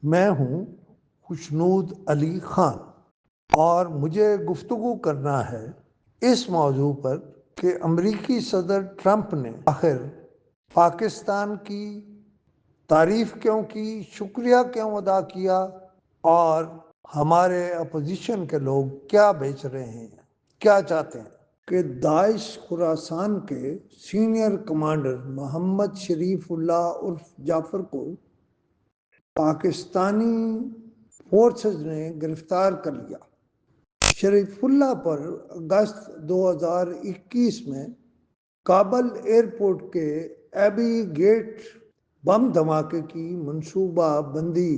میں ہوں خوشنود علی خان اور مجھے گفتگو کرنا ہے اس موضوع پر کہ امریکی صدر ٹرمپ نے آخر پاکستان کی تعریف کیوں کی، شکریہ کیوں ادا کیا اور ہمارے اپوزیشن کے لوگ کیا بیچ رہے ہیں، کیا چاہتے ہیں کہ داعش خراسان کے سینئر کمانڈر محمد شریف اللہ عرف جعفر کو پاکستانی فورسز نے گرفتار کر لیا۔ شریف اللہ پر اگست 2021 میں کابل ایئرپورٹ کے ایبی گیٹ بم دھماکے کی منصوبہ بندی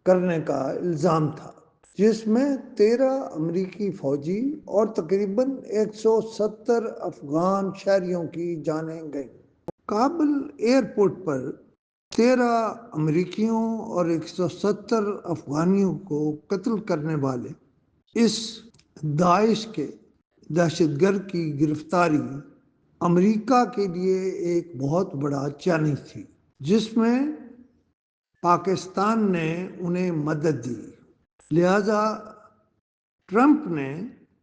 کرنے کا الزام تھا، جس میں 13 امریکی فوجی اور تقریباً 170 افغان شہریوں کی جانیں گئیں۔ کابل ایئرپورٹ پر 13 امریکیوں اور 170 افغانیوں کو قتل کرنے والے اس داعش کے دہشت گرد کی گرفتاری امریکہ کے لیے ایک بہت بڑا چیلنج تھی، جس میں پاکستان نے انہیں مدد دی۔ لہذا ٹرمپ نے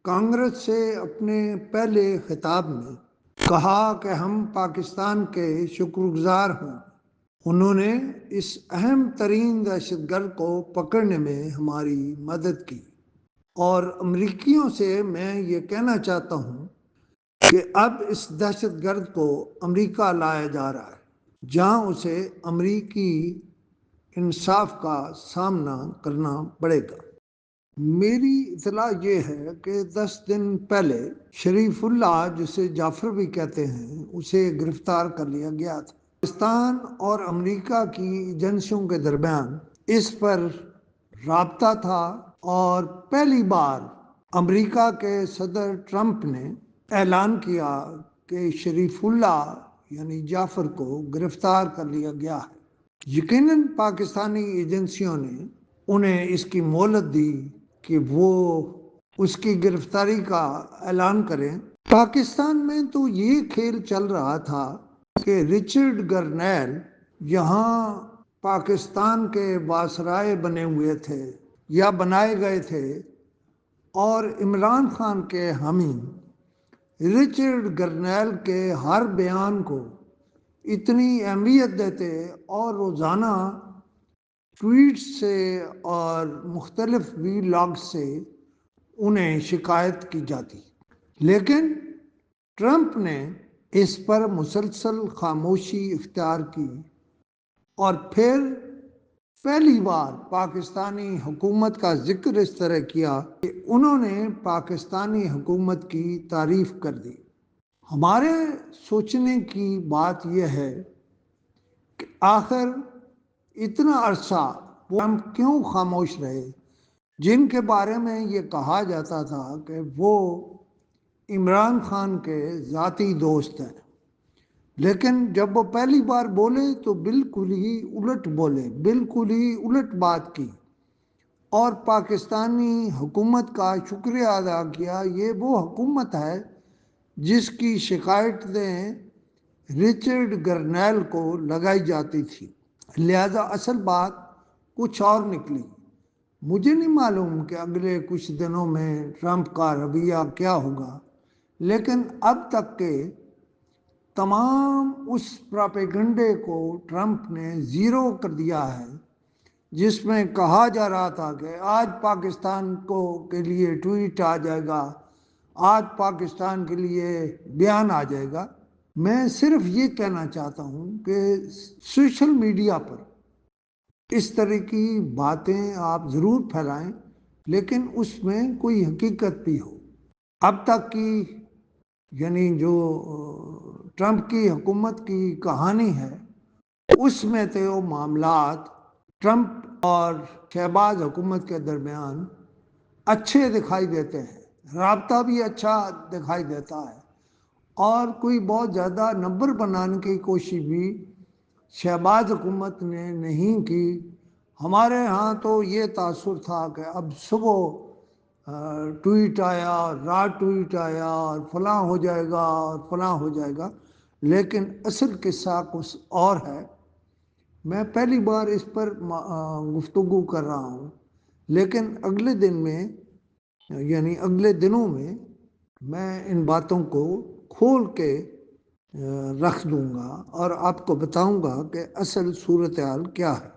کانگریس سے اپنے پہلے خطاب میں کہا کہ ہم پاکستان کے شکر گزار ہوں، انہوں نے اس اہم ترین دہشت گرد کو پکڑنے میں ہماری مدد کی، اور امریکیوں سے میں یہ کہنا چاہتا ہوں کہ اب اس دہشت گرد کو امریکہ لایا جا رہا ہے، جہاں اسے امریکی انصاف کا سامنا کرنا پڑے گا۔ میری اطلاع یہ ہے کہ 10 دن پہلے شریف اللہ، جسے جعفر بھی کہتے ہیں، اسے گرفتار کر لیا گیا تھا۔ پاکستان اور امریکہ کی ایجنسیوں کے درمیان اس پر رابطہ تھا، اور پہلی بار امریکہ کے صدر ٹرمپ نے اعلان کیا کہ شریف اللہ یعنی جعفر کو گرفتار کر لیا گیا ہے۔ یقیناً پاکستانی ایجنسیوں نے انہیں اس کی مہلت دی کہ وہ اس کی گرفتاری کا اعلان کریں۔ پاکستان میں تو یہ کھیل چل رہا تھا کہ رچرڈ گرنیل یہاں پاکستان کے وائسرائے بنے ہوئے تھے یا بنائے گئے تھے، اور عمران خان کے حامی رچرڈ گرنیل کے ہر بیان کو اتنی اہمیت دیتے اور روزانہ ٹویٹ سے اور مختلف ویلاگ سے انہیں شکایت کی جاتی، لیکن ٹرمپ نے اس پر مسلسل خاموشی اختیار کی، اور پھر پہلی بار پاکستانی حکومت کا ذکر اس طرح کیا کہ انہوں نے پاکستانی حکومت کی تعریف کر دی۔ ہمارے سوچنے کی بات یہ ہے کہ آخر اتنا عرصہ وہ ہم کیوں خاموش رہے، جن کے بارے میں یہ کہا جاتا تھا کہ وہ عمران خان کے ذاتی دوست ہیں، لیکن جب وہ پہلی بار بولے تو بالکل ہی الٹ بولے، بالکل ہی الٹ بات کی، اور پاکستانی حکومت کا شکریہ ادا کیا۔ یہ وہ حکومت ہے جس کی شکایتیں رچرڈ گرنیل کو لگائی جاتی تھی، لہذا اصل بات کچھ اور نکلی۔ مجھے نہیں معلوم کہ اگلے کچھ دنوں میں ٹرمپ کا رویہ کیا ہوگا، لیکن اب تک کے تمام اس پراپیگنڈے کو ٹرمپ نے زیرو کر دیا ہے، جس میں کہا جا رہا تھا کہ آج پاکستان کے لیے ٹویٹ آ جائے گا، آج پاکستان کے لیے بیان آ جائے گا۔ میں صرف یہ کہنا چاہتا ہوں کہ سوشل میڈیا پر اس طرح کی باتیں آپ ضرور پھیلائیں، لیکن اس میں کوئی حقیقت بھی ہو۔ اب تک کی یعنی جو ٹرمپ کی حکومت کی کہانی ہے، اس میں تو معاملات ٹرمپ اور شہباز حکومت کے درمیان اچھے دکھائی دیتے ہیں، رابطہ بھی اچھا دکھائی دیتا ہے، اور کوئی بہت زیادہ نمبر بنانے کی کوشش بھی شہباز حکومت نے نہیں کی۔ ہمارے ہاں تو یہ تاثر تھا کہ اب صبح ٹویٹ آیا اور رات ٹویٹ آیا اور فلاں ہو جائے گا اور فلاں ہو جائے گا، لیکن اصل قصہ کچھ اور ہے۔ میں پہلی بار اس پر گفتگو کر رہا ہوں، لیکن اگلے دن میں یعنی اگلے دنوں میں ان باتوں کو کھول کے رکھ دوں گا اور آپ کو بتاؤں گا کہ اصل صورتحال کیا ہے۔